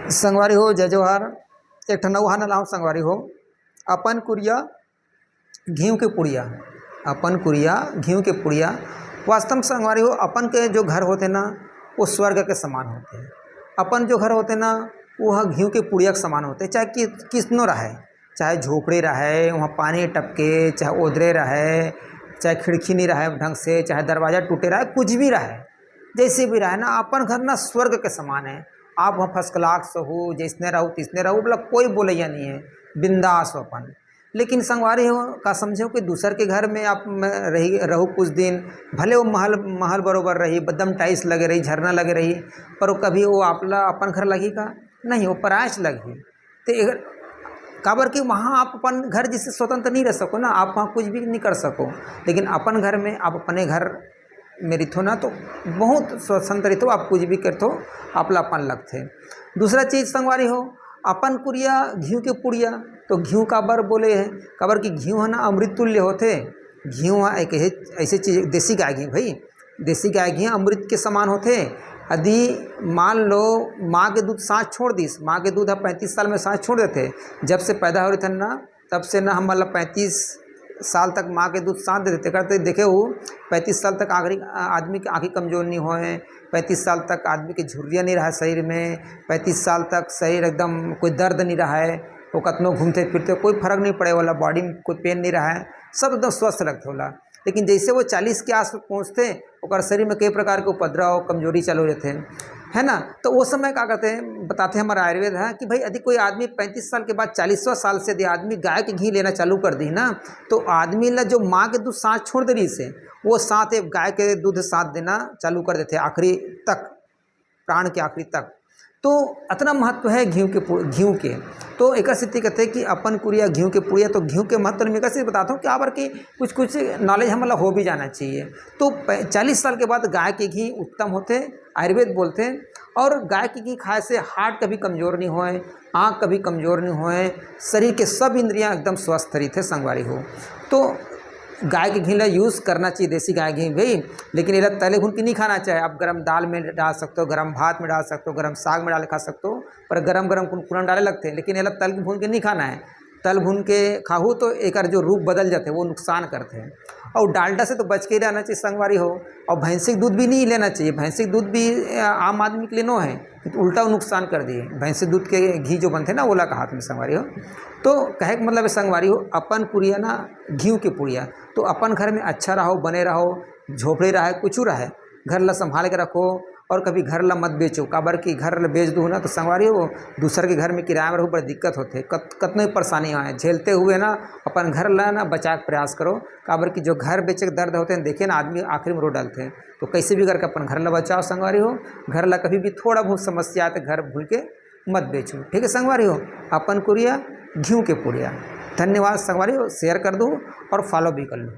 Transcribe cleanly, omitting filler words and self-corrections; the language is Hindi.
संगवारी हो जय जोहार। एक ठन नौहा नलाओ संगवारी हो। अपन कुरिया घीव के पुड़िया, अपन कुरिया घीव के पुड़िया। वास्तव में संगवारी हो, अपन के जो घर होते ना वो स्वर्ग के समान होते हैं। अपन जो घर होते ना वह घीव के पुड़िया के समान होते हैं। चाहे किसनो रहे, चाहे झोपड़ी रहे, वहाँ पानी टपके, चाहे ओदरे रहे, चाहे खिड़की नहीं रहे ढंग से, चाहे दरवाज़ा टूटे रहे, कुछ भी रहे, जैसे भी रहे ना, अपन घर ना स्वर्ग के समान है। आप वहाँ फर्स्ट क्लास हो, जैसने रहो तिसने रहो, बोला कोई बोलैया नहीं है, बिंदास हो अपन। लेकिन संगवारी हो का समझो कि दूसर के घर में आप रहो कुछ दिन, भले वो महल महल बरोबर रही, बदम टाइल्स लगे रही, झरना लगे रही, पर वो कभी वो आपला अपन घर लगी का नहीं, वो परायच लगी। तो काबर कि वहाँ आप अपन घर जिससे स्वतंत्र नहीं रह सको ना, आप वहाँ कुछ भी नहीं कर सको। लेकिन अपन घर में आप अपने घर में रहो ना तो बहुत स्वतंत्र रहो, आप कुछ भी करते हो, आपला अपन लगते। दूसरा चीज़ संगवारी हो, अपन कुरिया घीव के पुड़िया। तो घीव काबर बोले हैं, काबर कि घीव है ना अमृत तुल्य होते। घीव एक ऐसी चीज़, देसी गाय घी भाई, देसी गाय घी अमृत के समान होते। यदि मान लो माँ के दूध सांस छोड़ दीस, माँ के दूध हम 35 साल में सांस छोड़ देते, जब से पैदा हो रहे थे ना तब से ना हम मतलब 35 साल तक माँ के दूध सांस दे देते करते देखे हो। 35 साल तक आदमी की आँखें कमज़ोर नहीं होए, 35 साल तक आदमी की झुर्रियाँ नहीं रहा शरीर में, 35 साल तक शरीर एकदम कोई दर्द नहीं रहा है, वो कतनो घूमते फिरते कोई फर्क नहीं पड़े वाला, बॉडी में कोई पेन नहीं रहा है, सब एकदम स्वस्थ लगते होला। लेकिन जैसे वो 40 के आस पहुँचते और शरीर में कई प्रकार के उपद्रव कमजोरी चालू रहते हैं, है ना। तो वो समय क्या कहते हैं, बताते हैं हमारा आयुर्वेद है कि भाई यदि कोई आदमी 35 साल के बाद 40वां साल से यदि आदमी गाय के घी लेना चालू कर दी ना, तो आदमी ला जो माँ के दूध सांस छोड़ दे रही से वो साथ गाय के दूध साथ देना चालू कर देते आखिरी तक, प्राण के आखिरी तक। तो इतना महत्व है घीव के। तो एक स्थिति कहते हैं कि अपन कुरिया घीव के पुड़िया। तो घीव के महत्व में कैसे बताता हूँ कि आबर की कुछ नॉलेज हमारा हो भी जाना चाहिए। तो 40 साल के बाद गाय के घी उत्तम होते, आयुर्वेद बोलते हैं। और गाय के घी खाए से हार्ट कभी कमज़ोर नहीं होए, आँख कभी कमज़ोर नहीं होए, शरीर के सब इंद्रियाँ एकदम स्वस्थ रही थे संगवारी हो। तो गाय के घी ला यूज़ करना चाहिए, देसी गाय घी भाई। लेकिन ये तले भून के नहीं खाना चाहिए। आप गरम दाल में डाल सकते हो, गरम भात में डाल सकते हो, गरम साग में डाल खा सकते हो, पर गरम गरम कुरकुरन डाले लगते हैं। लेकिन ये तल भून के नहीं खाना है। तल भून के खाओ तो एक जो रूप बदल जाते हैं, वो नुकसान करते हैं। और डालडा से तो बच के ही रहना चाहिए संगवारी हो। और भैंसी का दूध भी नहीं लेना चाहिए। भैंसी का दूध भी आम आदमी के लिए नो है, तो उल्टा नुकसान कर दिए। भैंसी दूध के घी जो बनते हैं ना ओला का हाथ में संगवारी हो। तो कहे का मतलब है संगवारी हो, अपन पुड़िया ना घीव के पुड़िया। तो अपन घर में अच्छा रहो, बने रहो, झोपड़ी रहे, कुछ रहे, घर ला संभाल के रखो। और कभी घर ला मत बेचो, काबर की घर ला बेच दो ना तो संगवारी हो दूसर के घर में किराया में रहो, बड़ी दिक्कत होते, कतनी परेशानी आए झेलते हुए ना अपन घर ला ना बचा के प्रयास करो। काबर की जो घर बेचे के दर्द होते हैं देखे ना आदमी आखिर में रो डालते हैं। तो कैसे भी करके अपन घर ला बचाओ संगवारी हो। घर ला कभी भी थोड़ा बहुत समस्या आते घर भूल के मत बेचो, ठीक है संगवारी हो। अपन कुरिया घीव के पुड़िया। धन्यवाद संगवारी हो, शेयर कर दो और फॉलो भी कर लो।